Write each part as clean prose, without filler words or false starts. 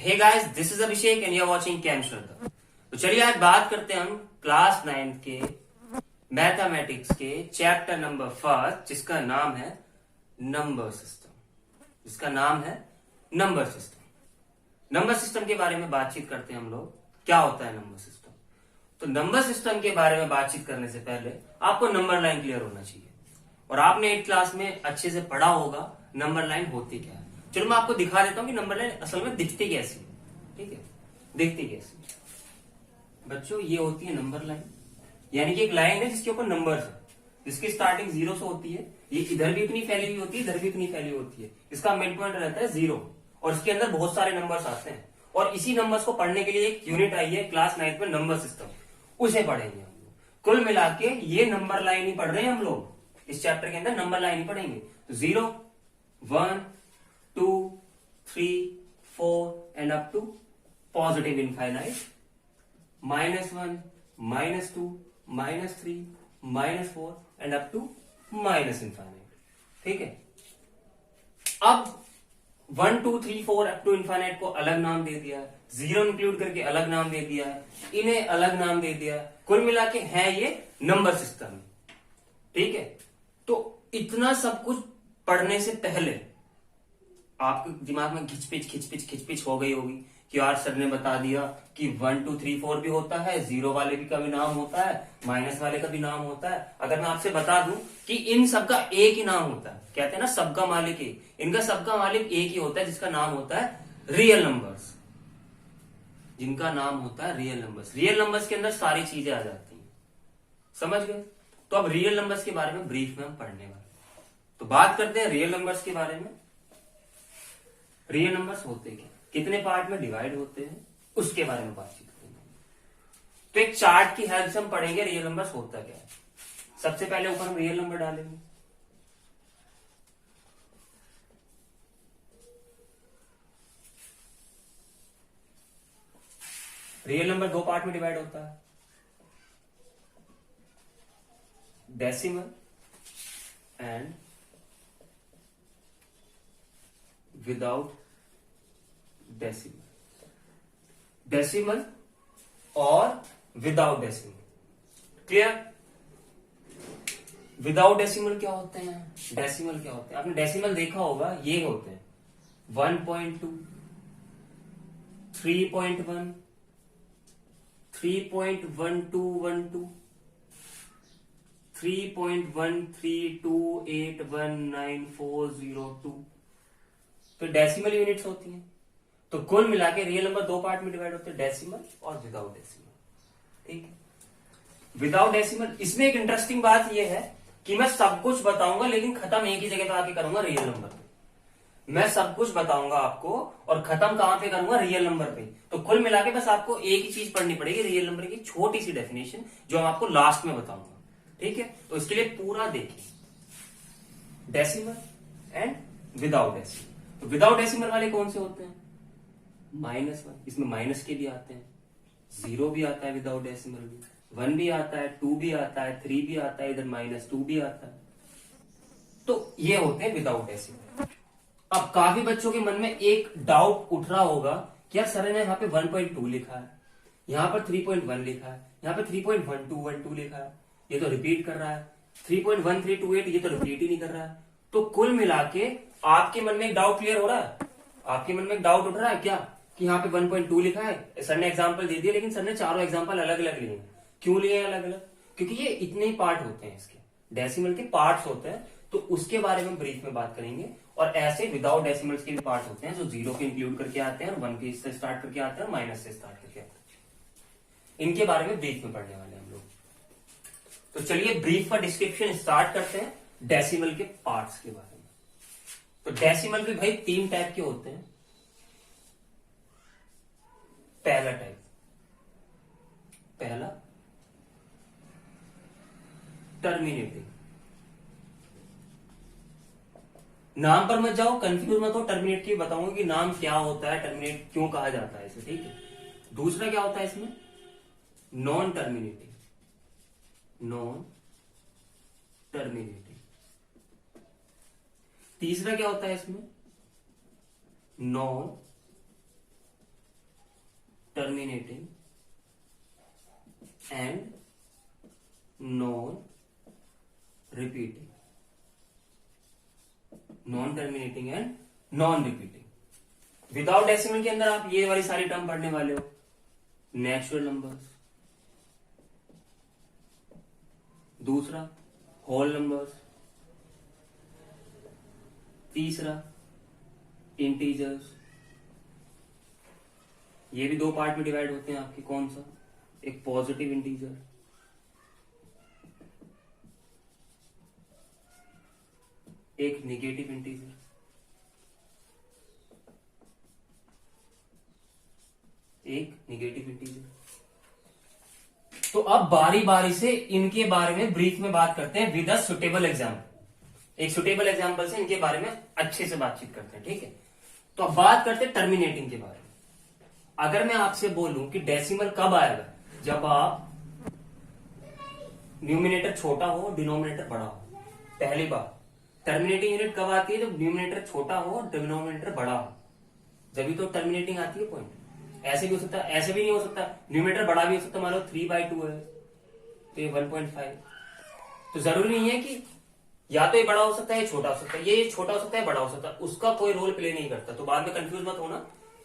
Hey guys, this is Abhishek and you are watching Chem Shraddha. तो चलिए आज बात करते हैं हम क्लास 9 के मैथमेटिक्स के चैप्टर नंबर 1 जिसका नाम है नंबर सिस्टम। नंबर सिस्टम के बारे में बातचीत करते हैं हम लोग। क्या होता है नंबर सिस्टम? तो नंबर सिस्टम के बारे में बातचीत करने से पहले आपको नंबर लाइन क्लियर होना चाहिए और आपने 8th क्लास में अच्छे से पढ़ा होगा नंबर लाइन होती क्या है। चलो मैं आपको दिखा देता हूं कि नंबर लाइन असल में दिखती कैसी है। ठीक है, दिखती कैसी बच्चों, ये होती है नंबर लाइन, यानी कि एक लाइन है जिसके ऊपर नंबर्स है, जिसकी स्टार्टिंग 0 से होती है। ये इधर भी इतनी फैली हुई होती है, इधर भी इतनी फैली होती है। इसका मिड पॉइंट रहता है 0 और इसके अंदर बहुत सारे नंबर्स आते हैं और इसी नंबर्स को पढ़ने के लिए एक यूनिट आई है क्लास 9 में नंबर सिस्टम, उसे पढ़ेंगे हम लोग। कुल मिला के ये नंबर लाइन ही पढ़ रहे हैं हम लोग। इस चैप्टर के अंदर नंबर लाइन ही पढ़ेंगे। तो 0, 1, 2, 3, 4 and up to positive infinite, -1, -2, -3, -4 and up to minus infinite. ठीक है, अब 1, 2, 3, 4 अप टू इनफाइनाइट को अलग नाम दे दिया, 0 इंक्लूड करके अलग नाम दे दिया, इन्हें अलग नाम दे दिया। कुल मिला के है ये नंबर सिस्टम। ठीक है, तो इतना सब कुछ पढ़ने से पहले आपके दिमाग में खिचपिच हो गई होगी कि यार सर ने बता दिया कि 1, 2, 3, 4 भी होता है, 0 वाले भी का भी नाम होता है, माइनस वाले का भी नाम होता है। अगर मैं आपसे बता दूं कि इन सबका एक ही नाम होता है, कहते हैं ना सबका मालिक एक, इनका सबका मालिक एक ही होता है जिसका नाम होता है रियल नंबर्स, जिनका नाम होता है रियल नंबर्स। रियल नंबर्स के अंदर सारी चीजें आ जाती हैं, समझ गए? तो अब रियल नंबर्स के बारे में ब्रीफ में हम पढ़ने वाले। तो बात करते हैं रियल नंबर्स के बारे में। रियल नंबर्स होते क्या, कितने पार्ट में डिवाइड होते हैं, उसके बारे में बातचीत करेंगे। तो एक चार्ट की हेल्प से हम पढ़ेंगे रियल नंबर्स होता क्या है। सबसे पहले ऊपर हम रियल नंबर डालेंगे, रियल नंबर 2 पार्ट में डिवाइड होता है, डेसिमल एंड विदाउट डेसिमल और without decimal. Clear? Without decimal क्या होते हैं, डेसिमल क्या होते हैं? आपने डेसिमल देखा होगा, ये होते हैं 1.2, 3.1, 3.1212, 3.13281940 तो डेसिमल यूनिट्स होती हैं। तो कुल मिला के रियल नंबर 2 पार्ट में डिवाइड होते हैं, डेसिमल और विदाउट डेसिमल। ठीक है, विदाउट डेसिमल, इसमें एक इंटरेस्टिंग बात यह है कि मैं सब कुछ बताऊंगा लेकिन खत्म एक ही जगह पे आके करूंगा, रियल नंबर पे। मैं सब कुछ बताऊंगा आपको और खत्म कहां पे करूंगा, रियल नंबर पे। तो कुल मिला के बस आपको एक ही चीज पढ़नी पड़ेगी, रियल नंबर की छोटी सी डेफिनेशन जो मैं आपको लास्ट में बताऊंगा। ठीक है, तो इसके लिए पूरा देखिए, डेसिमल एंड विदाउट डेसिमल। तो विदाउट डेसिमल वाले कौन से होते हैं? -1, इसमें माइनस के भी आते हैं, 0 भी आता है विदाउट डेसिमल भी, 1 भी आता है, 2 भी आता है, 3 भी आता है, इधर -2 भी आता है। तो ये होते हैं विदाउट डेसिमल। अब काफी बच्चों के मन में एक डाउट उठ रहा होगा कि यार सर ने यहाँ पे 1.2 लिखा है, यहाँ पर 3.1 लिखा है, यहाँ पे 3.1212 लिखा है, ये तो रिपीट कर रहा है, 3.1328 ये तो रिपीट ही नहीं कर रहा है। तो कुल मिला के आपके मन में एक डाउट क्लियर हो रहा है, आपके मन में एक डाउट उठ रहा है क्या कि यहाँ पे 1.2 लिखा है। सर ने एग्जाम्पल दे दिया लेकिन सर ने चारों एग्जाम्पल अलग अलग लिए। क्यों लिए अलग अलग? क्योंकि ये इतने ही पार्ट होते हैं, इसके डेसिमल के पार्ट्स होते हैं, तो उसके बारे में ब्रीफ में बात करेंगे। और ऐसे विदाउट डेसिमल्स के भी पार्ट होते हैं जो 0 के इंक्लूड करके आते हैं और 1 के से स्टार्ट करके आते हैं और माइनस से स्टार्ट करके आते हैं। इनके बारे में ब्रीफ में पढ़ने वाले हम लोग। तो चलिए ब्रीफ का डिस्क्रिप्शन स्टार्ट करते हैं डेसिमल के पार्ट्स के बारे में। तो डेसिमल भी भाई 3 टाइप के होते हैं। पहला टर्मिनेटिंग। नाम पर मत जाओ, कंफ्यूज मत हो, टर्मिनेट की बताऊंगा कि नाम क्या होता है, टर्मिनेट क्यों कहा जाता है इसे। ठीक है, दूसरा क्या होता है इसमें, नॉन टर्मिनेटिंग। तीसरा क्या होता है इसमें, non terminating and non-repeating. Non terminating and non repeating. Without decimal के अंदर आप ये वाली सारी टर्म पढ़ने वाले हो, नेचुरल नंबर्स, दूसरा होल नंबर्स, तीसरा इंटीजर्स। ये भी दो पार्ट में डिवाइड होते हैं आपके, कौन सा, एक पॉजिटिव इंटीजर, एक नेगेटिव इंटीजर। एक नेगेटिव इंटीजर। तो अब बारी बारी से इनके बारे में ब्रीफ में बात करते हैं विद अ सुटेबल एग्जाम्पल। एक सुटेबल एग्जाम्पल से इनके बारे में अच्छे से बातचीत करते हैं, ठीक है। तो अब बात करते हैं टर्मिनेटिंग के बारे में। अगर मैं आपसे बोलूं कि डेसिमल कब आएगा, जब आप न्यूमिनेटर छोटा हो डिनोमिनेटर बड़ा हो। पहली बात, टर्मिनेटिंग यूनिट कब आती है, जब न्यूमिनेटर छोटा हो डिनोमिनेटर बड़ा हो, जब तो टर्मिनेटिंग आती है पॉइंट। ऐसे भी हो सकता है, ऐसे भी नहीं हो सकता, न्यूमिनेटर बड़ा भी हो सकता, मान लो 3/2 है तो ये 1.5। तो जरूरी नहीं है कि या तो ये बड़ा हो सकता है, छोटा हो सकता है, ये छोटा हो सकता है, बड़ा हो सकता है, उसका कोई रोल प्ले नहीं करता। तो बाद में कंफ्यूज मत होना।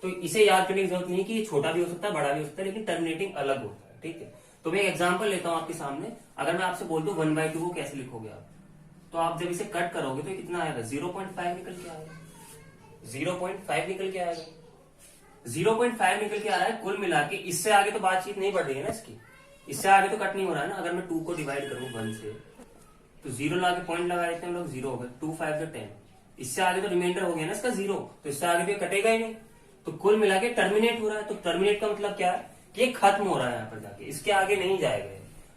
तो इसे याद करने की जरूरत नहीं कि ये छोटा भी हो सकता है, बड़ा भी हो सकता है, लेकिन टर्मिनेटिंग अलग होता है, ठीक है। तो मैं एक एग्जाम्पल लेता हूं आपके सामने। अगर मैं आपसे बोल दूं 1/2 को कैसे लिखोगे आप, तो आप जब इसे कट करोगे तो कितना आएगा, 0.5 निकल के आएगा। 0.5 निकल के आएगा, 0.5 निकल के आ रहा है कुल मिला के। इससे आगे तो बातचीत नहीं बढ़ रही है ना इसकी, इससे आगे तो कट नहीं हो रहा है ना। अगर मैं 2 को डिवाइड करूं 1 से, तो 0 ला के पॉइंट लगा देते हैं हम लोग, 0 हो गया, 2 5 से 10। इससे आगे तो रिमाइंडर हो गया ना इसका 0, तो इससे आगे भी कटेगा ही नहीं। तो कुल मिला के टर्मिनेट हो रहा है। तो टर्मिनेट का मतलब क्या है, ये खत्म हो रहा है यहाँ पर जाके, इसके आगे नहीं जाएगा।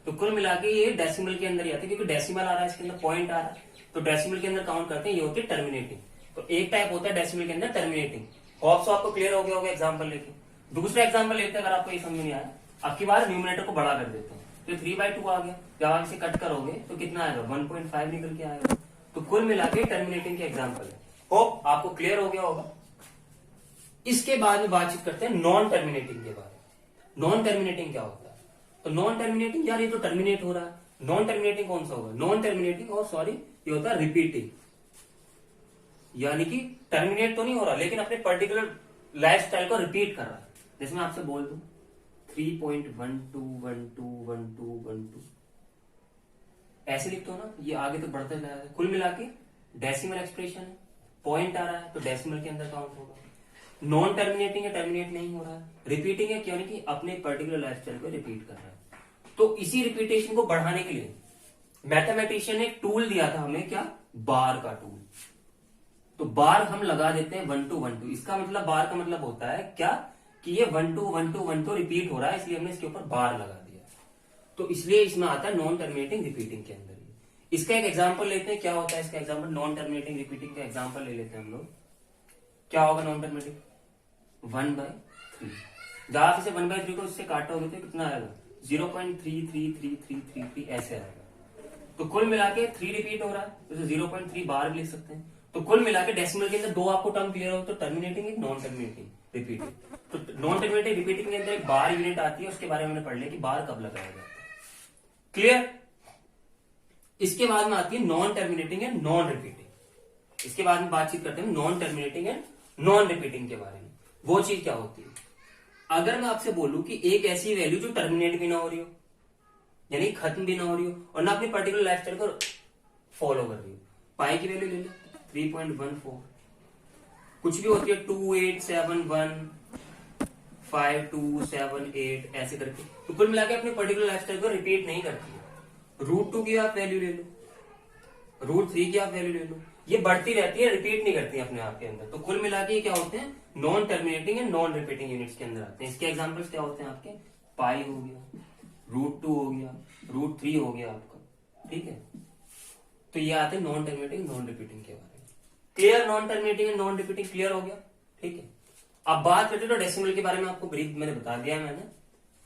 तो कुल मिला के ये डेसिमल के अंदर ही आते हैं, क्योंकि डेसिमल आ रहा है इसके अंदर, पॉइंट आ रहा है, तो डेसिमल के अंदर काउंट करते हैं। ये होती है टर्मिनेटिंग। तो एक टाइप होता है डेसिमल के अंदर टर्मिनेटिंग। होप सो आपको क्लियर हो गया होगा एग्जाम्पल लेके। दूसरा एग्जाम्पल लेते हैं, अगर आपको ये समझ नहीं आया, अब की बार न्यूमिनेटर को बड़ा कर देते हैं, तो 3/2 आ गया। जब आप इसे कट करोगे तो कितना आएगा, 1.5 निकल के आएगा। तो कुल मिला के टर्मिनेटिंग के एग्जाम्पल है। होप आपको क्लियर हो गया होगा। इसके बाद में बातचीत करते हैं नॉन टर्मिनेटिंग के बारे में। नॉन टर्मिनेटिंग क्या होता है, तो नॉन टर्मिनेटिंग, यार ये तो टर्मिनेट हो रहा है, नॉन टर्मिनेटिंग कौन सा होगा, नॉन टर्मिनेटिंग, और सॉरी ये होता है रिपीटिंग। यानी कि टर्मिनेट तो नहीं हो रहा, लेकिन अपने पर्टिकुलर लाइफ स्टाइल को रिपीट कर रहा है। जैसे मैं आपसे बोल दूं 3.12121212, ऐसे लिखते हो ना, ये आगे तो बढ़ते जा रहा है। कुल मिला के डेसिमल एक्सप्रेशन है, पॉइंट आ रहा है, तो डेसिमल के अंदर काउंट होगा। नॉन टर्मिनेटिंग है, टर्मिनेट नहीं हो रहा है। रिपीटिंग है, यानी कि अपने पर्टिकुलर लाइफ स्टाइल को रिपीट कर रहा है। तो इसी रिपीटेशन को बढ़ाने के लिए मैथमेटिशियन ने एक टूल दिया था हमें, क्या, बार का टूल। तो बार हम लगा देते हैं 1 to 1 to। इसका मतलब, बार का मतलब होता है क्या, कि ये 1 to 1 to 1 to रिपीट हो रहा है, इसलिए हमने इसके ऊपर बार लगा दिया। तो इसलिए इसमें आता है नॉन टर्मिनेटिंग रिपीटिंग के अंदर। इसका एक एग्जाम्पल लेते हैं, क्या होता है इसका एग्जाम्पल, नॉन टर्मिनेटिंग रिपीटिंग का एग्जाम्पल ले लेते हैं हम लोग। क्या होगा नॉन टर्मिनेटिंग, 1/3। जब आप इसे 1/3 को इससे काटोगे तो कितना आएगा, 0.33333 ऐसे आएगा। तो कुल मिला के 3 रिपीट हो रहा है, तो 0.3 बार भी लिख सकते हैं। तो कुल मिला के डेसिमल के अंदर दो आपको टर्म क्लियर हो, तो टर्मिनेटिंग एक नॉन टर्मिनेटिंग रिपीटिंग। तो नॉन टर्मिनेटिंग रिपीटिंग के अंदर एक बार यूनिट आती है, उसके बारे में पढ़ लिया कि बार कब लगाया जाता है, क्लियर। इसके बाद में आती है non terminating and non repeating. इसके बाद में बातचीत करते हैं non terminating and non repeating के बारे में। वो चीज क्या होती है, अगर मैं आपसे बोलूं कि एक ऐसी वैल्यू जो टर्मिनेट भी ना हो रही हो, यानी खत्म भी ना हो रही हो, और ना अपनी पर्टिकुलर लाइफ स्टाइल को फॉलो कर रही हो। पाई की वैल्यू ले लो 3.14, कुछ भी होती है 28715278 ऐसे करके। तो कुल मिला के अपनी पर्टिकुलर लाइफ स्टाइल को रिपीट नहीं करती है। √2 की आप वैल्यू ले लो, √3 की आप वैल्यू ले लो, ये बढ़ती रहती है, रिपीट नहीं करती अपने आप के अंदर। तो कुल मिला के क्या होते हैं, non terminating and non repeating units के अंदर आते हैं। इसके एग्जांपल्स क्या होते हैं आपके, पाई हो गया, √2 हो गया, √3 हो गया आपका, ठीक है। तो ये आते हैं नॉन टर्मिनेटिंग नॉन रिपीटिंग के बारे में। Clear, non terminating and non repeating clear हो गया, ठीक है। अब बात करते हैं तो डेसिमल के बारे में आपको ब्रीफ मैंने बता दिया मैंने।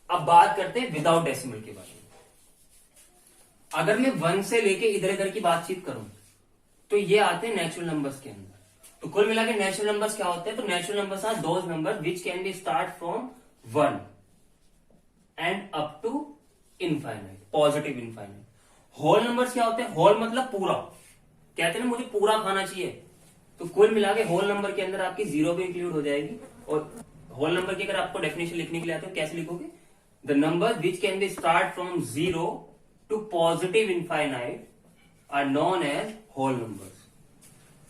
अब बात करते हैं विदाउट डेसिमल के बारे में। अगर मैं 1 से लेके इधर इधर की बातचीत करूं तो ये आते हैं नेचुरल नंबर्स के अंदर। तो कुल मिला के नेचुरल नंबर्स क्या होते हैं, तो natural numbers are those number which can be start from 1 and up to infinite, positive infinite. Whole numbers क्या होते हैं? होल मतलब पूरा, कहते हैं ना मुझे पूरा खाना चाहिए, तो कुल मिला के होल नंबर के अंदर आपकी जीरो भी इंक्लूड हो जाएगी। और होल नंबर की अगर आपको डेफिनेशन लिखने के लिए आते हो कैसे लिखोगे? The number which can be start from zero to positive infinite are known as whole numbers.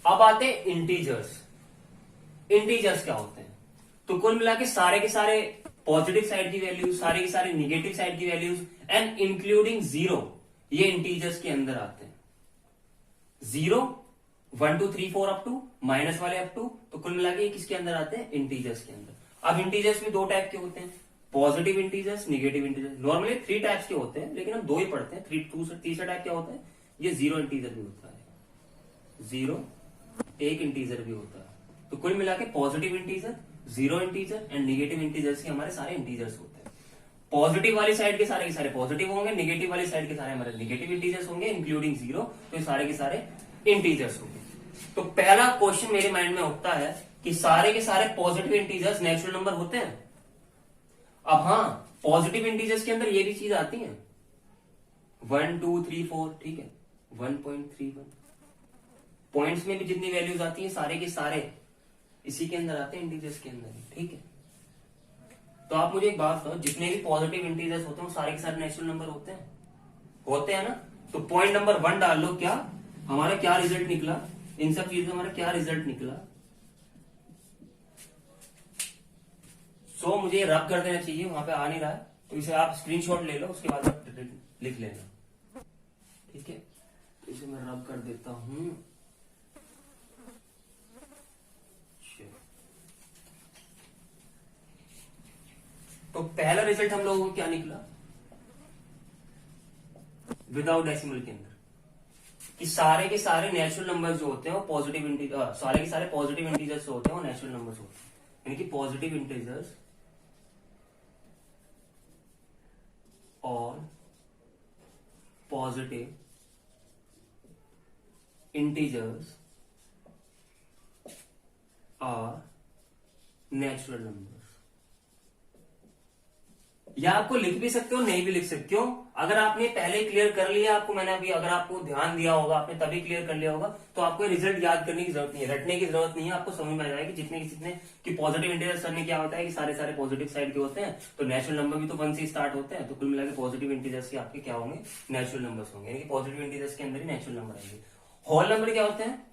अब आते हैं इंटीजर्स। इंटीजर्स क्या होते हैं? तो कुल मिला के सारे पॉजिटिव साइड की वैल्यूज, सारे के सारे निगेटिव साइड की वैल्यूज एंड इंक्लूडिंग जीरो, ये इंटीजर्स के अंदर आते हैं। 0 1 2 3 4 अप टू, माइनस वाले अप टू, तो कुल मिला के किसके अंदर आते हैं? इंटीजर्स के अंदर। अब इंटीजर्स में दो टाइप के होते हैं, positive integers, negative integers. Normally 3 types के होते हैं, लेकिन हम 2 ही पढ़ते हैं। तीसरा टाइप क्या होता है? ये जीरो इंटीजर भी होता है, जीरो एक इंटीजर भी होता है। तो कुल मिला के positive integer, zero integer and negative integers के हमारे सारे इंटीजर्स होते हैं। पॉजिटिव वाली साइड के सारे पॉजिटिव होंगे, निगेटिव वाली साइड के सारे हमारे निगेटिव इंटीजर्स होंगे इंक्लूडिंग जीरो, तो ये सारे के सारे इंटीजर्स होंगे। तो पहला क्वेश्चन मेरे माइंड में उठता है कि सारे के सारे पॉजिटिव इंटीजर्स नेचुरल नंबर होते हैं? अब हाँ, पॉजिटिव इंटीजर्स के अंदर ये भी चीज आती है, 1 2 3 4, ठीक है, 1.31 पॉइंट्स में भी जितनी वैल्यूज आती हैं सारे के सारे इसी के अंदर आते हैं, इंटीजर्स के अंदर ही, ठीक है। तो आप मुझे एक बात बताओ, जितने भी पॉजिटिव इंटीजर्स होते हैं वो सारे के सारे नेचुरल नंबर होते हैं? होते हैं ना। तो पॉइंट नंबर 1 डाल लो, क्या हमारा क्या रिजल्ट निकला, इन सब चीजों हमारा क्या रिजल्ट निकला। सो मुझे रब कर देना चाहिए, वहां पे आ नहीं रहा है, तो इसे आप स्क्रीनशॉट ले लो, उसके बाद आप लिख लेना, ठीक है। तो इसे मैं रब कर देता हूं। तो पहला रिजल्ट हम लोगों को क्या निकला विदाउट डेसिमल के अंदर, कि सारे के सारे नेचुरल नंबर्स जो होते हैं वो पॉजिटिव इंटीजर, सारे के सारे पॉजिटिव इंटीजर्स जो होते हैं वो नेचुरल नंबर्स होते हैं, यानी कि पॉजिटिव इंटीजर्स और positive integers are natural numbers. या आपको लिख भी सकते हो, नहीं भी लिख सकते हो। अगर आपने पहले क्लियर कर लिया, आपको मैंने अभी अगर आपको ध्यान दिया होगा, आपने तभी क्लियर कर लिया होगा, तो आपको रिजल्ट याद करने की जरूरत नहीं है, रटने की जरूरत नहीं है। आपको समझ में आ जाएगा जितने कि पॉजिटिव इंटीजर्स करने क्या होता है कि सारे पॉजिटिव साइड के होते हैं, तो नेचुरल नंबर भी तो 1 से स्टार्ट होते हैं, तो कुल मिला के पॉजिटिव इंटीजर्स के आपके क्या होंगे? नेचुरल नंबर्स होंगे, यानी कि पॉजिटिव इंटीजर्स के अंदर ही नेचुरल नंबर आएंगे। होल नंबर क्या होते हैं?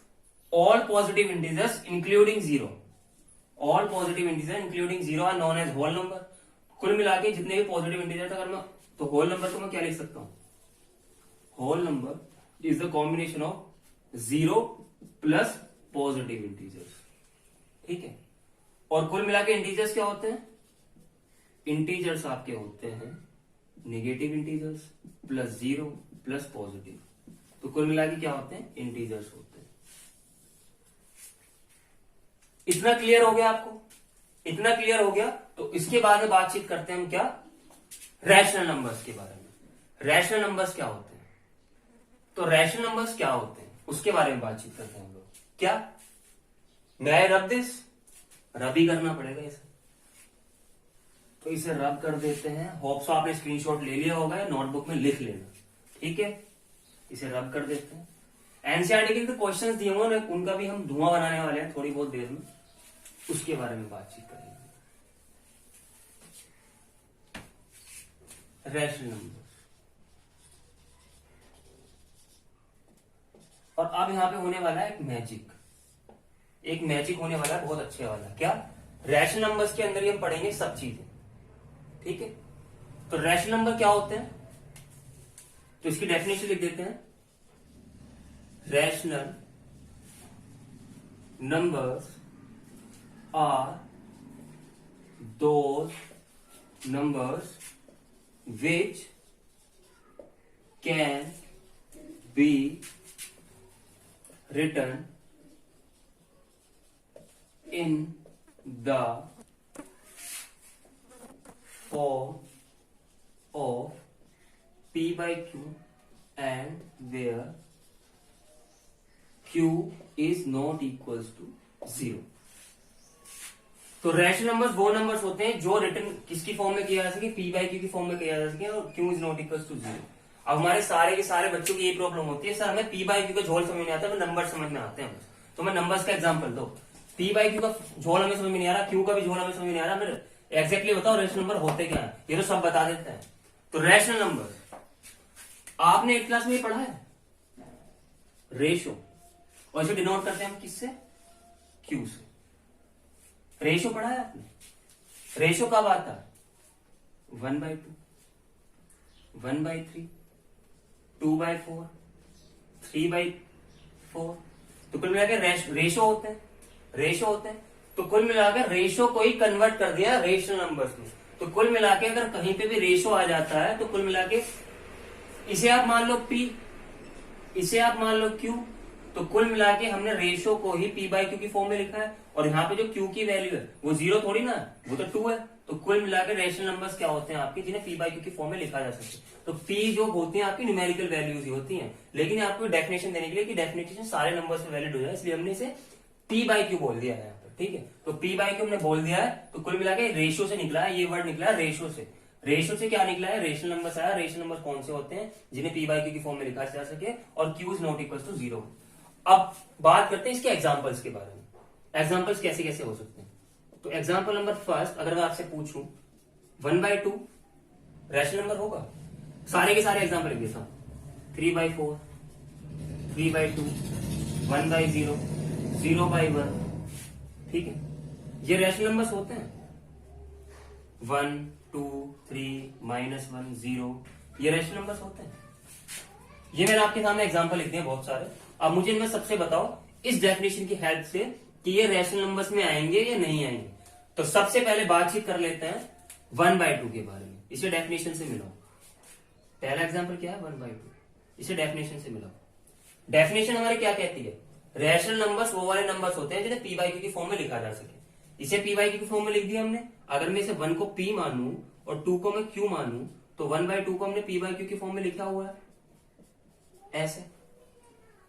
All positive integers including zero, all positive integer including zero are known as whole number. कुल मिला के जितने भी पॉजिटिव इंटीजर अगर मैं, तो होल नंबर को मैं क्या लिख सकता हूं? Whole number is the combination of zero plus positive integers, ठीक है। और कुल मिला के इंटीजर्स क्या होते हैं? इंटीजर्स आपके होते हैं negative integers plus zero plus positive, तो कुल मिला के क्या होते हैं? इंटीजर्स होते हैं। इतना क्लियर हो गया आपको? इतना क्लियर हो गया, तो इसके बाद में बातचीत करते हैं हम क्या? रैशनल नंबर्स के बारे में। रैशनल नंबर्स क्या होते हैं? तो रैशनल नंबर्स क्या होते हैं उसके बारे में बातचीत करते हैं हम लोग। क्या मैं रब दिस, रब ही करना पड़ेगा इसे, तो इसे रब कर देते हैं। होप सो आपने स्क्रीनशॉट ले लिया होगा या नोटबुक में लिख लेना, ठीक है। इसे रब कर देते हैं। एनसीईआरटी के जो क्वेश्चंस दिए होंगे उनका भी हम धुआं बनाने वाले हैं थोड़ी बहुत देर में, उसके बारे में बातचीत करेंगे। रैशनल नंबर्स, और अब यहां पे होने वाला है एक मैजिक होने वाला है, बहुत अच्छे वाला। क्या? रैशनल नंबर्स के अंदर ही हम पढ़ेंगे सब चीजें, ठीक है। तो रैशनल नंबर क्या होते हैं? तो इसकी डेफिनेशन लिख देते हैं। Rational numbers are those numbers which can be written in the form of P by Q and where Q is not equals to 0. तो रैशनल नंबर्स वो नंबर्स होते हैं जो रिटर्न किसकी फॉर्म में किया जा सके, पी बाई क्यू की फॉर्म में किया जा सके और Q is not equal to zero. अब हमारे सारे के सारे बच्चों की यही प्रॉब्लम होती है, सर हमें पी बाई क्यू का झोल समझ नहीं आता, हमें नंबर समझ में आते हैं बस। तो मैं नंबर्स का एग्जाम्पल दो, पी बाई क्यू का झोल हमें समझ में नहीं आ रहा, क्यू का भी झोल हमें समझ में नहीं आ रहा, मेरे एग्जैक्टली बताओ रैशनल नंबर होते क्या है, ये तो सब बता देते हैं। तो रैशनल नंबर आपने एक क्लास में ही पढ़ा है, रेशो, और इसे डिनोट करते हैं हम किससे, क्यू से। रेशो पढ़ा है आपने, रेशो कब आता है, 1/2, 1/3, 2/4, 3/4, तो कुल मिलाकर रेशो होते हैं, रेशो होते हैं। तो कुल मिलाकर रेशो को ही कन्वर्ट कर दिया रेशनल नंबर्स में। तो कुल मिलाके अगर कहीं पे भी रेशो आ जाता है तो कुल मिलाके इसे आप मान लो P, इसे आप मान लो Q, तो कुल मिलाके हमने रेशो को ही P बाई Q की फॉर्म में लिखा है। और यहाँ पे जो Q की वैल्यू है वो 0 थोड़ी ना, वो तो 2 है। तो कुल मिलाकर रैशनल नंबर्स क्या होते हैं आपके, जिन्हें P बाई Q की फॉर्म में लिखा जा सके। तो P जो होती है आपकी न्यूमेरिकल वैल्यूज ही होती हैं, लेकिन आपको डेफिनेशन देने के लिए कि डेफिनेशन सारे नंबर्स में वैलिड हो जाए, इसलिए हमने इसे P बाई Q बोल दिया है यहाँ पर, ठीक है। तो P बाई Q हमने बोल दिया है, तो कुल मिलाकर रेशियो से निकला है, ये वर्ड निकला है रेशियो से। रेशियो से क्या निकला है, रेशनल नंबर्स आया। रेशनल नंबर कौन से होते हैं, जिन्हें P बाई Q की फॉर्म में लिखा जा सके और Q is not equal to 0। अब बात करते हैं इसके एग्जाम्पल्स के बारे में। एग्जाम्पल्स कैसे कैसे हो सकते हैं, तो एग्जाम्पल नंबर फर्स्ट अगर मैं आपसे पूछूं 1/2 रैशनल नंबर होगा, सारे के सारे एग्जाम्पल लिख देता हूं। 3/4, 3/2, 1/0, 0/1, ठीक है, ये रैशनल नंबर्स होते हैं। 1, 2, 3, -1, 0, ये रैशनल नंबर्स होते हैं। ये मैंने आपके सामने एग्जाम्पल लिख दिए बहुत सारे। अब मुझे इनमें सबसे बताओ इस डेफिनेशन की हेल्प से कि ये रैशनल नंबर्स में आएंगे या नहीं आएंगे। तो सबसे पहले बातचीत कर लेते हैं 1/2 के बारे में, इसे डेफिनेशन से मिलाओ। पहला एग्जाम्पल क्या है, 1/2, इसे डेफिनेशन से मिलाओ। डेफिनेशन हमारे क्या कहती है, रैशनल नंबर्स वो वाले नंबर्स होते हैं जिन्हें P बाई Q की फॉर्म में लिखा जा सके। इसे P बाई Q की फॉर्म में लिख दिया हमने। अगर मैं इसे 1 को P मानूं और 2 को मैं Q मानूं तो 1/2 को हमने P बाई Q की फॉर्म में लिखा हुआ है ऐसे।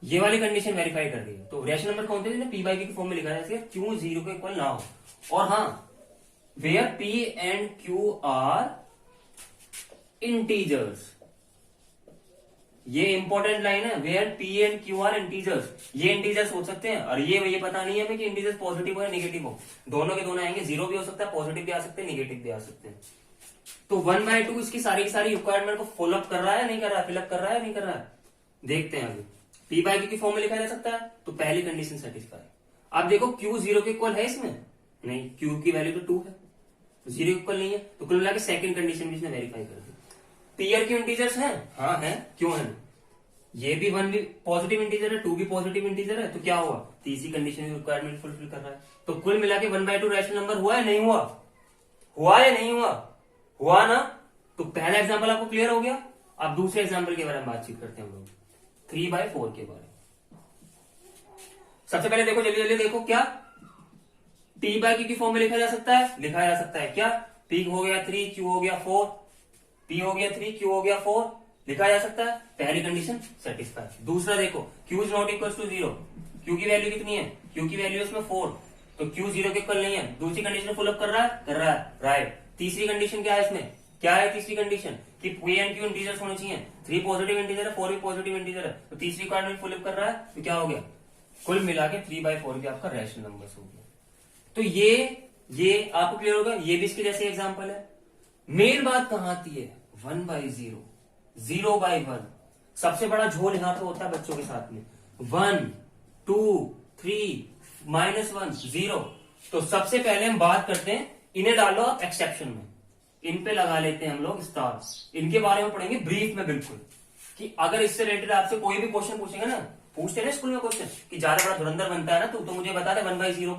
ये वाली कंडीशन वेरीफाई कर दी है। तो रैशनल नंबर कौन थे जिन्हें P बाई Q की फॉर्म में लिखा जा सके, Q 0 के इक्वल ना हो। और हाँ, where P and Q are integers, ये इंपॉर्टेंट लाइन है, where P and Q are integers. ये इंटीजर्स हो सकते हैं और ये पता नहीं है हमें कि इंटीजर्स पॉजिटिव हो या नेगेटिव हो, दोनों के दोनों आएंगे, 0 भी हो सकता है, पॉजिटिव भी आ सकते हैं, नेगेटिव भी आ सकते हैं। तो 1/2 इसकी सारी की सारी रिक्वायरमेंट को फॉलोअप कर रहा है नहीं कर रहा है, फिलअप कर रहा है नहीं कर रहा है, देखते हैं अभी। P बाई Q की फॉर्म में लिखा जा सकता है, तो पहली कंडीशन सेटिस्फाई। अब देखो Q 0 के इक्वल है इसमें, नहीं, Q की वैल्यू तो 2 है, 0 के इक्वल नहीं है, तो कुल मिला के सेकंड कंडीशन भी इसने वेरीफाई कर दी। P और Q इंटीजर्स हैं, हाँ है, क्यों है, ये भी 1 भी पॉजिटिव इंटीजर है, 2 भी पॉजिटिव इंटीजर है, तो क्या हुआ, तीसरी कंडीशन रिक्वायरमेंट फुलफिल कर रहा है। तो कुल मिला के 1/2 रैशनल नंबर हुआ है नहीं हुआ, हुआ या नहीं हुआ, हुआ ना। तो पहला एग्जाम्पल आपको क्लियर हो गया। अब दूसरे एग्जाम्पल के बारे में बातचीत करते हैं हम लोग, 3/4 के बारे में। सबसे पहले देखो, जल्दी जल्दी देखो, क्या P बाई Q की फॉर्म में लिखा जा सकता है, लिखा जा सकता है क्या, P हो गया 3, Q हो गया 4, P हो गया 3, Q हो गया 4, लिखा जा सकता है, पहली कंडीशन सेटिस्फाई। दूसरा देखो, Q is not equal to 0, Q की वैल्यू कितनी है, Q की वैल्यू इसमें 4, तो Q 0 के इक्वल नहीं है, दूसरी कंडीशन फुलअप कर रहा है, कर रहा है, राइट। तीसरी कंडीशन क्या है इसमें, क्या है तीसरी कंडीशन, कि P एंड Q इंटीजर्स होने चाहिए, 3 पॉजिटिव इंटीजर है, 4 भी पॉजिटिव इंटीजर है, तो तीसरी रिक्वायरमेंट फुलअप कर रहा है, तो क्या हो गया, कुल मिला के 3/4 भी आपका रैशनल नंबर हो गया। तो ये आपको क्लियर होगा, ये भी इसके जैसे एग्जांपल है। मेन बात कहां आती है, 1/0, 0/1, सबसे बड़ा झोल यहां पे होता है बच्चों के साथ में, 1, 2, 3, -1, 0। तो सबसे पहले हम बात करते हैं, इन्हें डालो आप एक्सेप्शन में, इन पे लगा लेते हैं हम लोग स्टार। इनके बारे में पढ़ेंगे ब्रीफ में बिल्कुल, कि अगर इससे रिलेटेड आपसे कोई भी क्वेश्चन पूछेगा ना, पूछते ना स्कूल में क्वेश्चन कि ज्यादा बड़ा धुरंधर बनता है ना, तो मुझे बता दे 1/0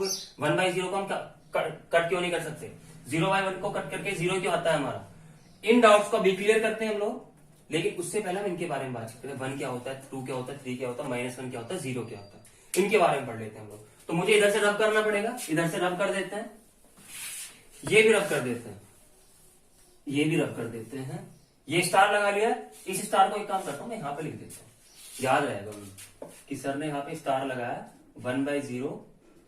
को हम कट क्यों नहीं कर सकते, 0/1 को कट करके 0 क्यों आता है हमारा। इन डाउट्स को भी क्लियर करते हैं हम लोग, लेकिन उससे पहले हम इनके बारे में बात करते हैं, 1 क्या होता है, 2 क्या होता है, 3 क्या होता है, -1 क्या होता है, 0 क्या होता है, इनके बारे में पढ़ लेते हैं हम लोग। तो मुझे इधर से रब करना पड़ेगा, इधर से रब कर देते हैं, ये भी रब कर देते हैं, ये भी रब कर देते हैं, ये स्टार लगा लिया। इस स्टार को एक काम करता हूं, मैं यहां पे लिख देता हूं, याद रहेगा कि सर ने यहां पे स्टार लगाया 1/0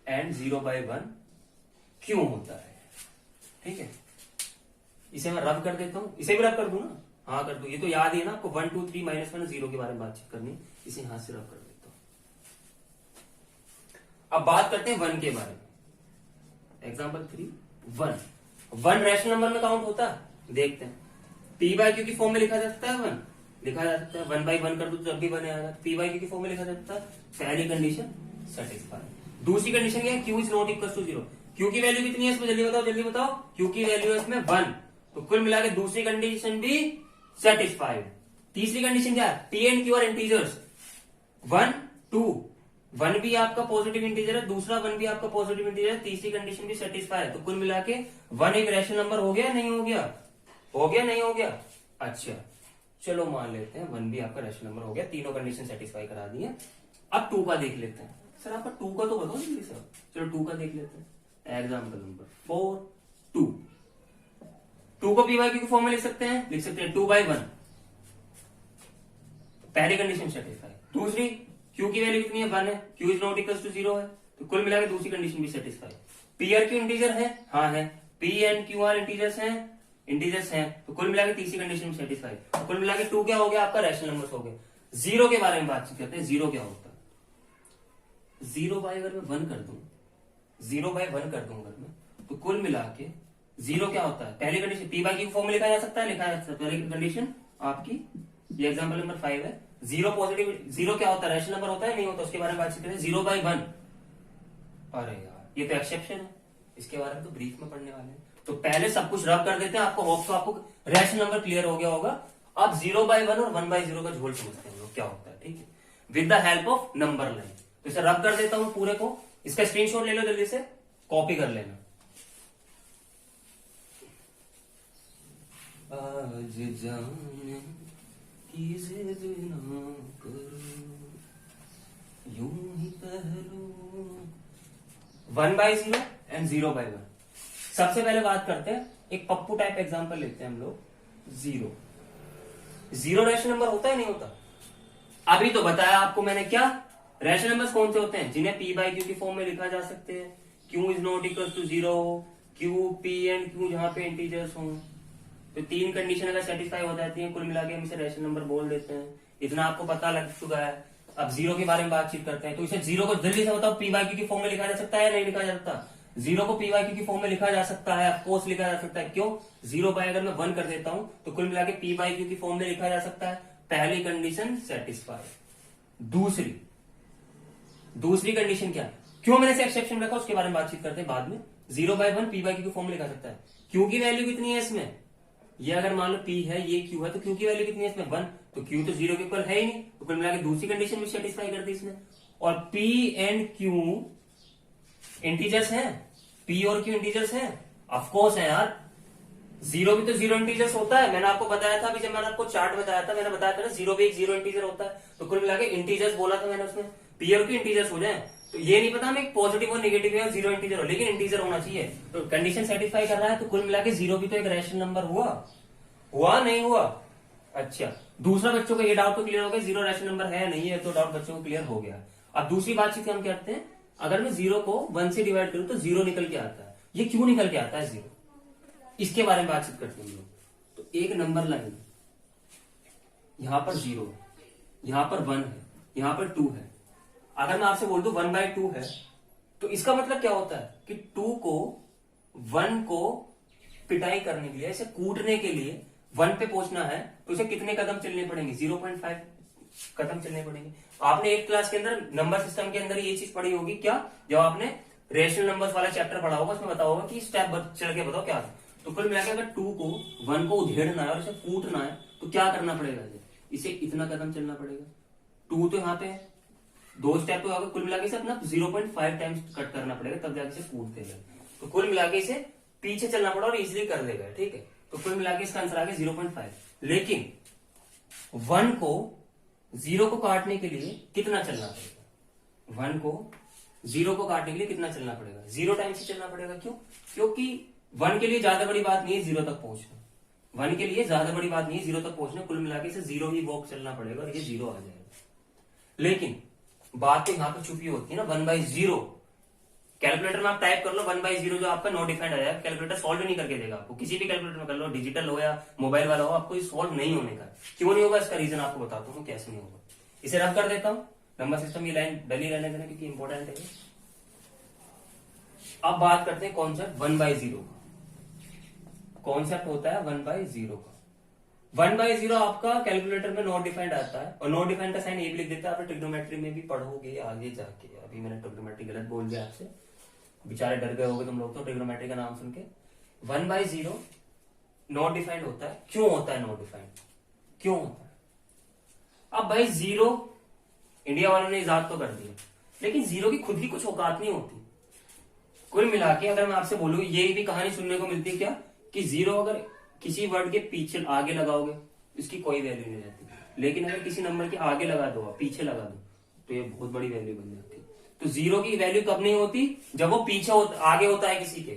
एंड 0/1, क्यों होता है। ठीक है, इसे मैं रब कर देता हूं, इसे भी रब कर दूं ना, हाँ कर दूं, ये तो याद ही है ना आपको 1 2 3 -1 0 के बारे में बातचीत करनी, इसे यहां से रब कर देता हूं। अब बात करते हैं 1 के बारे में। एग्जाम्पल 3 1 रैशनल नंबर में काउंट होता है, देखते हैं। पी बाई क्यू की फॉर्म में लिखा जा सकता है 1, लिखा जा सकता है 1/1 कर दो तो जब भी बने आएगा। पी बाई क्यू की फॉर्म में लिखा जा सकता है, पहली कंडीशन सेटिस्फाई। दूसरी कंडीशन क्या है, Q is not equal to 0। Q की वैल्यू कितनी है इसमें, जल्दी बताओ जल्दी बताओ। क्यू की वैल्यू है इसमें 1, तो कुल मिला के दूसरी कंडीशन भी सेटिस्फाइड। तीसरी कंडीशन क्या है, P and Q are integers 1 2, 1 भी आपका पॉजिटिव इंटीजर है, दूसरा 1 भी आपका पॉजिटिव इंटीजर है, तीसरी कंडीशन भी सेटिस्फाई है। तो कुल मिला के 1 एक रैशनल नंबर हो गया नहीं हो गया, हो गया नहीं हो गया। अच्छा चलो मान लेते हैं 1 भी आपका रैशनल नंबर हो गया, तीनों कंडीशन सेटिस्फाई करा दी है। अब 2 का देख लेते हैं। सर आपका 2 का तो बताओ जल्दी सर। चलो 2 का देख लेते हैं। एग्जाम्पल नंबर 4 2 को पी बाई क्यू की फॉर्म में लिख सकते हैं, लिख सकते हैं 2/1, पहली कंडीशन सेटिस्फाई। दूसरी क्यू की वैल्यू कितनी है 1 है, Q is not equal to 0 है, तो कुल मिलाकर दूसरी कंडीशन भी सेटिस्फाई। पी आर क्यू इंटीजर है, हाँ है, P and Q are integers हैं, तो कुल मिलाकर तीसरी कंडीशन भी सेटिस्फाई। तो कुल मिलाकर 2 क्या हो गया आपका, रैशनल नंबर्स हो गए। 0 के बारे में बातचीत करते हैं, 0 क्या होता है। 0 बाय अगर मैं 1 कर दूं, 0/1 कर दूं अगर मैं, तो कुल मिला के 0 क्या होता है, पहली condition P by Q form में लिखा जा सकता है, लिखा जा सकता है। पहली कंडीशन आपकी, ये एग्जांपल नंबर 5 है। 0 पॉजिटिव, 0 क्या होता है, रैशनल नंबर होता है नहीं होता, उसके बारे में बातचीत करें। 0/1, अरे यार ये तो एक्सेप्शन है, इसके बारे में तो ब्रीफ में पढ़ने वाले हैं। तो पहले सब कुछ रब कर देते हैं, आपको होप तो आपको रैशनल नंबर क्लियर हो गया होगा। अब 0/1 और 1/0 का झोल समझते हैं लोग क्या होता है। ठीक है, with the help of number line. तो इसे रब कर देता हूं पूरे को, इसका स्क्रीनशॉट ले लो जल्दी से, कॉपी कर लेना। आज जाने की जिद ना करो, यूं ही पहलू 1/0 एंड 0/1। सबसे पहले बात करते हैं, एक पप्पू टाइप एग्जांपल लेते हैं हम लोग। 0 रैशनल नंबर होता है नहीं होता, अभी तो बताया आपको मैंने क्या, रैशनल नंबर्स कौन से होते हैं, जिन्हें पी बाई क्यू की फॉर्म में लिखा जा सकते हैं। Q is not equal to 0, Q P and Q जहां पे इंटीजर्स हों, तो 3 कंडीशन अगर सेटिस्फाई हो जाती है, कुल मिला के हम इसे रैशनल नंबर बोल देते हैं। इतना आपको पता लग चुका है। अब 0 के बारे में बातचीत करते हैं, तो इसे 0 को जल्दी से बताओ, पी बाई क्यू की फॉर्म में लिखा जा सकता है या नहीं लिखा जा सकता। 0 को पी बाई क्यू की फॉर्म में लिखा जा सकता है, ऑफकोर्स लिखा जा सकता है। क्यों, 0 बाय अगर मैं 1 कर देता हूं तो कुल मिला के पी बाई क्यू की फॉर्म में लिखा जा सकता है, पहली कंडीशन सेटिस्फाई। दूसरी कंडीशन क्या, क्यों मैंने इसे एक्सेप्शन रखा उसके बारे में बातचीत करते हैं बाद में। 0/1 पी बाई क्यू की फॉर्म में लिखा सकता है। क्यू की वैल्यू कितनी है इसमें, ये अगर मान लो पी है ये क्यू है, तो क्यू की वैल्यू कितनी है इसमें 1, तो क्यू तो 0 के इक्वल है ही नहीं, तो कुल मिला के दूसरी कंडीशन भी सेटिस्फाई कर दी इसने। और पी एंड क्यू इंटीजर्स हैं, पी और क्यू इंटीजर्स हैं, ऑफकोर्स है यार। 0 भी तो 0 इंटीजर्स होता है, मैंने आपको बताया था अभी जब मैंने आपको चार्ट बताया था, मैंने बताया था ना 0 भी एक 0 इंटीजर होता है। तो कुल मिला के इंटीजर्स बोला था मैंने उसमें, पी और क्यू इंटीजर्स हो जाए, तो ये नहीं पता हमें पॉजिटिव और नेगेटिव है और 0 इंटीजर हो, लेकिन इंटीजर होना चाहिए। तो कंडीशन सेटिस्फाई कर रहा है, तो कुल मिला के 0 भी तो एक रैशनल नंबर हुआ नहीं हुआ। अच्छा, दूसरा बच्चों का ये डाउट तो क्लियर हो गया, 0 रैशनल नंबर है नहीं है, तो डाउट बच्चों को क्लियर हो गया। अब दूसरी बातचीत हम करते हैं, अगर मैं 0 को 1 से डिवाइड करूं तो 0 निकल के आता है, ये क्यों निकल के आता है 0, इसके बारे में बातचीत करते हैं हम लोग। तो एक नंबर लाइन, यहां पर 0 है, यहां पर 1 है, यहां पर 2 है। अगर मैं आपसे बोल दूं 1/2 है, तो इसका मतलब क्या होता है कि 2 को 1 को पिटाई करने के लिए, इसे कूटने के लिए 1 पे पहुंचना है, तो उसे कितने कदम चलने पड़ेंगे, 0.5 कदम चलने पड़ेंगे। आपने 8th क्लास के अंदर नंबर सिस्टम के अंदर ये चीज पढ़ी होगी क्या, जब आपने रेशनल नंबर्स वाला चैप्टर पढ़ा होगा, उसमें बताया होगा कि स्टेप चल के बताओ क्या है। तो कुल मिलाकर अगर 2 को 1 को उधेड़ना है और इसे कूटना है, तो क्या करना पड़ेगा, इसे इतना कदम चलना पड़ेगा। 2 तो यहाँ पे है, 2 स्टेप तो कुल मिलाकर इसे अपना 0.5 टाइम्स कट करना पड़ेगा, तब जाके इसे कूट देगा। तो कुल मिलाकर इसे पीछे चलना पड़ा और इजिली कर देगा। ठीक है, तो कुल मिलाकर इसका आंसर आ गया 0.5। लेकिन 1 को 0 को काटने के लिए कितना चलना पड़ेगा, 1 को 0 को काटने के लिए कितना चलना पड़ेगा, 0 टाइम्स ही चलना पड़ेगा। क्यों, क्योंकि 1 के लिए ज्यादा बड़ी बात नहीं है 0 तक पहुंचना, 1 के लिए ज्यादा बड़ी बात नहीं है 0 तक पहुंचना, कुल मिलाकर इसे 0 ही वॉक चलना पड़ेगा और ये 0 आ जाएगा। लेकिन बात तो यहां पर छुपी होती है ना, 1/0 कैलकुलेटर में आप टाइप कर लो 1/0 जो आपका नॉट डिफाइंड आया, कैलकुलेटर सॉल्व नहीं करके देगा आपको। किसी भी कैलकुलेटर में कर लो, डिजिटल हो या मोबाइल वाला हो, आपको सॉल्व नहीं होने का। क्यों नहीं होगा इसका रीजन आपको बताता हूँ कैसे नहीं होगा। इसे रफ कर देता हूँ, नंबर सिस्टम की लाइन डली रहने देना क्योंकि इंपॉर्टेंट है। अब बात करते हैं कॉन्सेप्ट 1/0 का। कॉन्सेप्ट होता है 1/0 का। 1/0 आपका कैलकुलेटर में नॉट डिफाइंड आता है, और नॉट डिफाइंड का साइन ये भी लिख देता है। आप ट्रिग्नोमेट्री में भी पढ़ोगे आगे जाके। अभी मैंने ट्रिग्नोमेट्री गलत बोल दिया आपसे, बेचारे डर गए होगे तुम लोग तो ट्रिग्नोमेट्री का नाम सुन के। 1/0 नॉट डिफाइंड होता है। क्यों होता है नॉट डिफाइंड, क्यों होता है? अब भाई जीरो इंडिया वालों ने इजाद तो कर दिया, लेकिन जीरो की खुद की कुछ औकात नहीं होती। कुल मिला के अगर मैं आपसे बोलूं, ये भी कहानी सुनने को मिलती है क्या, कि जीरो अगर किसी वर्ड के पीछे आगे लगाओगे इसकी कोई वैल्यू नहीं रहती, लेकिन अगर किसी नंबर के आगे लगा दो, पीछे लगा दो, तो ये बहुत बड़ी वैल्यू बन जाती है। तो जीरो की वैल्यू कब नहीं होती, जब वो पीछे आगे होता है किसी के।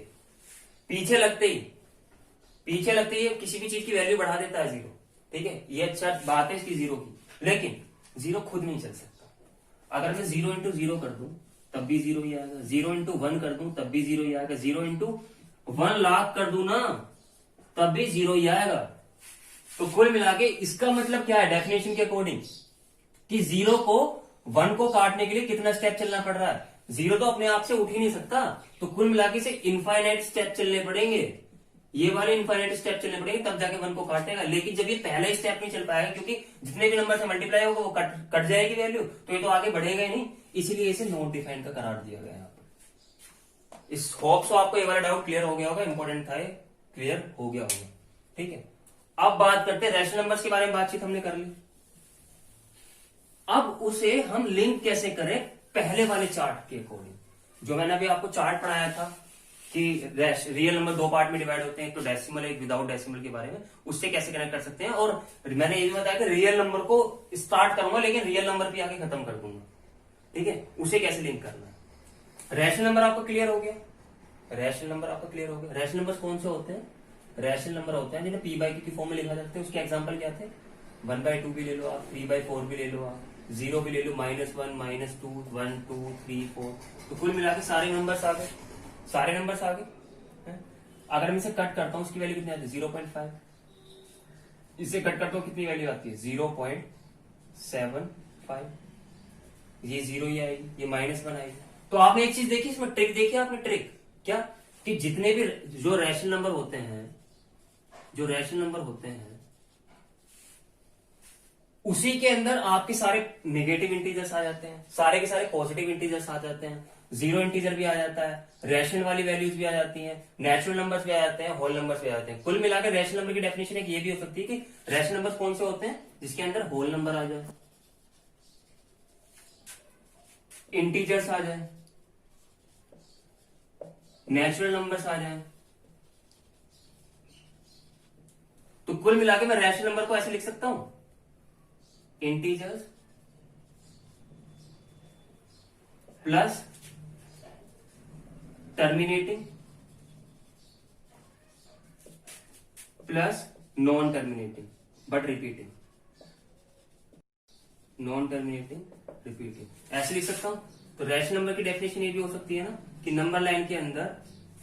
पीछे लगते ही किसी भी चीज की वैल्यू बढ़ा देता है जीरो। ठीक है, ये अच्छा बात है इसकी जीरो की, लेकिन जीरो खुद नहीं चल सकता। अगर मैं 0 इंटू 0 कर दूं तब भी जीरो ही आएगा, 0 इंटू 1 कर दूं तब भी जीरो ही आएगा, 0 इंटू 1 लाख कर दूं ना तब भी जीरो ही आएगा। तो कुल मिला के इसका मतलब क्या है डेफिनेशन के अकॉर्डिंग, कि 0 को 1 को काटने के लिए कितना स्टेप चलना पड़ रहा है। 0 तो अपने आप से उठ ही नहीं सकता, तो कुल मिला के इसे इनफाइनाइट स्टेप चलने पड़ेंगे, ये वाले इनफाइनाइट स्टेप चलने पड़ेंगे, तब जाके 1 को काटेगा। लेकिन जब ये पहला ही स्टेप नहीं चल पाएगा, क्योंकि जितने भी नंबर से मल्टीप्लाई होगा वो कट जाएगी वैल्यू, तो ये तो आगे बढ़ेगा ही नहीं, इसीलिए इसे नॉट डिफाइंड का करार दिया गया यहाँ पर। इस होप सो आपको ये वाला डाउट क्लियर हो गया होगा, इंपॉर्टेंट था ये, क्लियर हो गया होगा। ठीक है, अब बात करते हैं रैशनल नंबर्स के बारे में। बातचीत हमने कर ली, अब उसे हम लिंक कैसे करें पहले वाले चार्ट के अकॉर्डिंग। जो मैंने अभी आपको चार्ट पढ़ाया था कि रियल नंबर दो पार्ट में डिवाइड होते हैं, एक तो डेसिमल एक विदाउट डेसिमल के बारे में, उससे कैसे कनेक्ट कर सकते हैं। और मैंने ये भी बताया कि रियल नंबर को स्टार्ट करूंगा लेकिन रियल नंबर पे आके खत्म कर दूंगा। ठीक है, उसे कैसे लिंक करना है। रैशनल नंबर आपको क्लियर हो गया, रैशनल नंबर आपको क्लियर हो गया। रैशनल नंबर कौन से होते हैं, रैशनल नंबर होते हैं जिन्हें p/q की फॉर्म में लिखा जाता है। उसके एग्जांपल क्या थे, 1/2 भी ले लो आप, 3/4 भी ले लो आप, 0 भी ले लो, -1 -2 1 2 3 4। तो कुल मिला के सारे नंबर्स आ गए, सारे नंबर्स आ गए। अगर मैं इसे कट करता हूं, इसकी वैल्यू कितनी आती है 0.5। इसे कट करता हूं कितनी वैल्यू आती है 0.75। ये 0 ही आएगी, ये -1 आएगी। तो आपने एक चीज देखी इसमें, ट्रिक देखी आपने, ट्रिक क्या, कि जितने भी जो रैशनल नंबर होते हैं, जो रैशनल नंबर होते हैं, उसी के अंदर आपके सारे नेगेटिव इंटीजर्स आ जाते हैं, सारे के सारे पॉजिटिव इंटीजर्स आ जाते हैं, जीरो इंटीजर भी आ जाता है, रैशनल वाली वैल्यूज भी आ जाती हैं, नेचुरल नंबर्स भी आ जाते हैं, होल नंबर्स भी आ जाते हैं। कुल मिलाकर रैशनल नंबर की डेफिनेशन एक ये भी हो सकती है कि रैशनल नंबर्स कौन से होते हैं, जिसके अंदर होल नंबर आ जाए, इंटीजर्स आ जाए, नेचुरल नंबर्स आ जाए। तो कुल मिलाकर मैं रैशनल नंबर को ऐसे लिख सकता हूं, integers plus terminating plus non terminating but repeating, non terminating repeating, ऐसे लिख सकता हूं। तो रैशनल नंबर की डेफिनेशन ये भी हो सकती है ना, कि नंबर लाइन के अंदर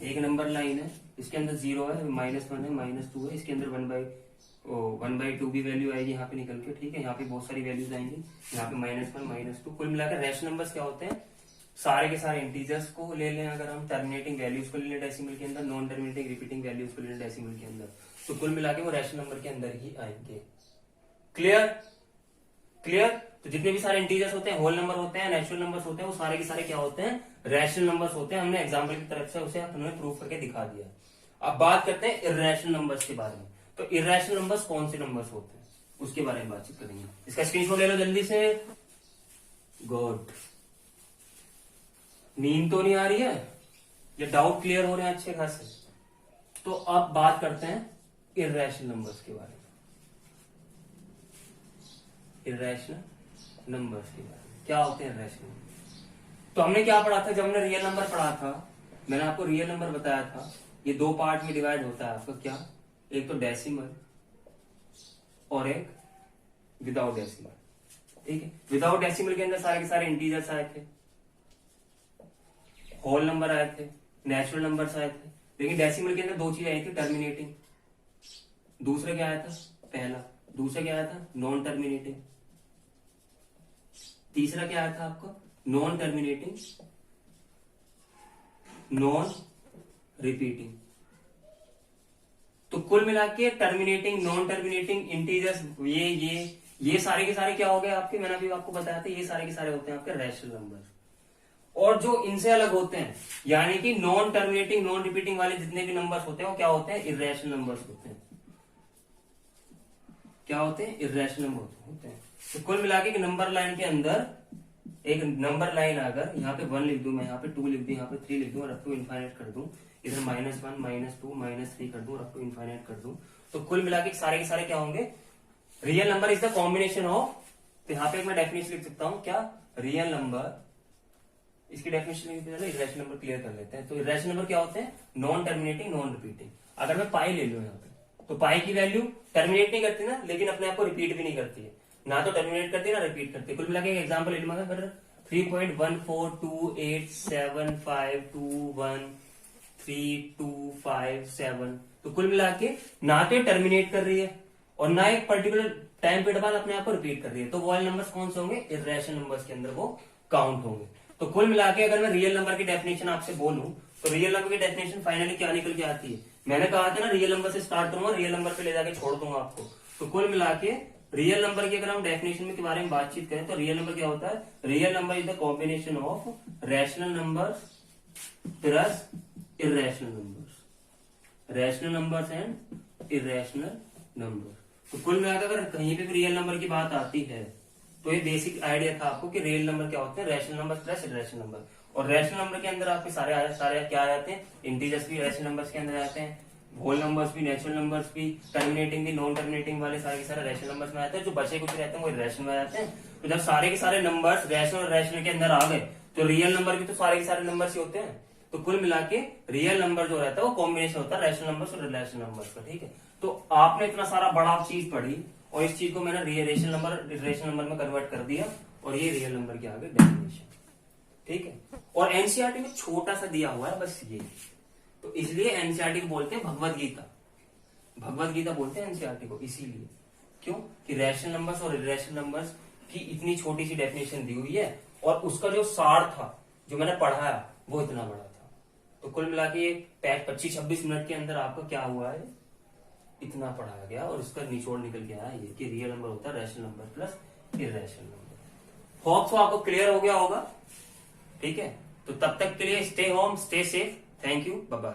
एक नंबर लाइन है, इसके अंदर 0 है, -1 है, -2 है, इसके अंदर 1/2 भी वैल्यू आएगी यहाँ पे निकल के। ठीक है, यहाँ पे बहुत सारी वैल्यूज आएंगी, यहाँ पे -1 -2। कुल मिलाकर रैशनल नंबर्स क्या होते हैं, सारे के सारे इंटीजर्स को ले लें, अगर हम टर्मिनेटिंग वैल्यूज को ले लें डेसिमल के अंदर, नॉन टर्मिनेटिंग रिपीटिंग वैल्यूज को ले लें डेसिमल के अंदर, तो कुल मिलाकर वो रैशनल नंबर के अंदर ही आएंगे। Clear, clear. तो जितने भी सारे इंटीजर्स होते हैं, होल नंबर होते हैं, नेचुरल नंबर्स होते हैं, वो सारे के सारे क्या होते हैं, रैशनल नंबर्स होते हैं। हमने एग्जाम्पल की तरफ से उसे हमने प्रूव करके दिखा दिया। अब बात करते हैं इर्रेशनल नंबर्स के बारे में। तो इर्रेशनल नंबर्स कौन से नंबर्स होते हैं, उसके बारे में बातचीत करेंगे। इसका स्क्रीनशॉट ले लो जल्दी से। गुड, नींद तो नहीं आ रही है, ये डाउट क्लियर हो रहे हैं अच्छे खासे। तो अब बात करते हैं इर्रेशनल नंबर्स के बारे में, इर्रेशनल नंबर्स के बारे में। क्या होते हैं इर्रेशनल? तो हमने क्या पढ़ा था जब हमने रियल नंबर पढ़ा था, मैंने आपको रियल नंबर बताया था, ये दो पार्ट में डिवाइड होता है आपका। क्या, एक तो डेसिमल और एक विदाउट डेसिमल। ठीक है, विदाउट डेसिमल के अंदर सारे के सारे इंटीजर्स आए थे, होल नंबर आए थे, नेचुरल नंबर्स आए थे, लेकिन डेसिमल के अंदर दो चीज आई थी, टर्मिनेटिंग, दूसरा क्या आया था, पहला, दूसरा क्या आया था, नॉन टर्मिनेटिंग, तीसरा क्या आया था आपको, नॉन टर्मिनेटिंग, नॉन रिपीटिंग। तो कुल मिला के टर्मिनेटिंग, नॉन टर्मिनेटिंग, इंटीजर्स, ये सारे के सारे क्या हो गए आपके, मैंने अभी आपको बताया था, ये सारे के सारे होते हैं आपके रैशनल नंबर। और जो इनसे अलग होते हैं, यानी कि नॉन टर्मिनेटिंग, नॉन रिपीटिंग वाले जितने भी नंबर्स होते हैं वो क्या होते हैं, इर्रेशनल नंबर्स होते हैं। क्या होते हैं, इर्रेशनल नंबर होते हैं। तो कुल मिला के नंबर लाइन के अंदर एक नंबर लाइन अगर यहाँ पे 1 लिख दूं मैं, यहाँ पे 2 लिख दूं, यहाँ पे 3 लिख दूं और अप टू इनफाइनाइट कर दूं, इधर -1 -2 -3 कर दूं और अप टू इनफाइनाइट कर दूं, तो कुल मिला के सारे के सारे क्या होंगे, real number is the combination of. तो यहाँ पे मैं डेफिनेशन लिख सकता हूँ क्या, रियल नंबर, इसकी डेफिनेशन लिखते पहले इरेशनल नंबर क्लियर कर लेते हैं। तो इरेशनल नंबर क्या होते हैं, नॉन टर्मिनेटिंग, नॉन रिपीटिंग। अगर मैं पाई ले लूं यहाँ पे, तो पाई की वैल्यू टर्मिनेट नहीं करती ना, लेकिन अपने आप को रिपीट भी नहीं करती है, ना तो टर्मिनेट करती है ना रिपीट करती है। कुल मिला के एग्जाम्पल ले लूंगा, अगर 3.142875213257, तो कुल मिला के ना तो टर्मिनेट कर रही है और ना एक पर्टिकुलर टाइम पीरियड बाद अपने आप को रिपीट कर रही है। तो वॉइल नंबर्स कौन से होंगे, इर्रेशनल नंबर्स के अंदर वो काउंट होंगे। तो कुल मिला के अगर मैं रियल नंबर की डेफिनेशन आपसे बोलूं, तो रियल नंबर की डेफिनेशन फाइनली क्या निकल के आती है, मैंने कहा था ना रियल नंबर से स्टार्ट करूंगा, रियल नंबर पे ले जाके छोड़ दूंगा आपको। तो कुल मिला के रियल नंबर की अगर हम डेफिनेशन के बारे में बातचीत करें, तो रियल नंबर क्या होता है, real number is the combination of rational numbers plus irrational numbers, rational numbers and irrational number. तो कुल मिलाकर अगर कहीं पे भी रियल नंबर की बात आती है, तो ये बेसिक आइडिया था आपको कि रियल नंबर क्या होते हैं, rational number plus irrational number. और रैशनल नंबर के अंदर आपके सारे क्या आ जाते हैं, इंटीजर्स भी रैशनल नंबर्स के अंदर आते हैं, होल नंबर्स भी, नेचुरल नंबर्स भी, टर्मिनेटिंग भी, नॉन टर्मिनेटिंग वाले सारे के सारे रैशनल नंबर्स में आते हैं। जो बचे कुछ रहते हैं वो इर्रेशनल में आते हैं। तो जब सारे के सारे नंबर्स रैशनल और रैशनल के अंदर आ गए, तो रियल नंबर भी तो सारे के सारे नंबर्स ही होते हैं। तो कुल मिला के रियल नंबर जो रहता है वो कॉम्बिनेशन होता है रैशनल नंबर्स और इर्रेशनल नंबर्स का। ठीक है, तो आपने इतना सारा बड़ा चीज पढ़ी और इस चीज को मैंने रेशनल नंबर इर्रेशनल नंबर में कन्वर्ट कर दिया, और ये रियल नंबर के आगे डेफिनेशन। ठीक है, और एनसीईआरटी में छोटा सा दिया हुआ है बस ये, तो इसलिए एनसीईआरटी को बोलते हैं भगवत गीता, भगवत गीता बोलते हैं एनसीईआरटी को, इसीलिए क्यों कि रैशनल नंबर्स और इर्रेशनल नंबर्स की इतनी छोटी सी डेफिनेशन दी हुई है, और उसका जो सार था जो मैंने पढ़ाया वो इतना बड़ा था। तो कुल मिला के 25-26 मिनट के अंदर आपका क्या हुआ है, इतना पढ़ाया गया, और इसका निचोड़ निकल के आया ये कि रियल नंबर होता है rational number plus irrational number. Hope तो आपको क्लियर हो गया होगा। ठीक है, तो तब तक के लिए stay home, stay safe, thank you, bye bye.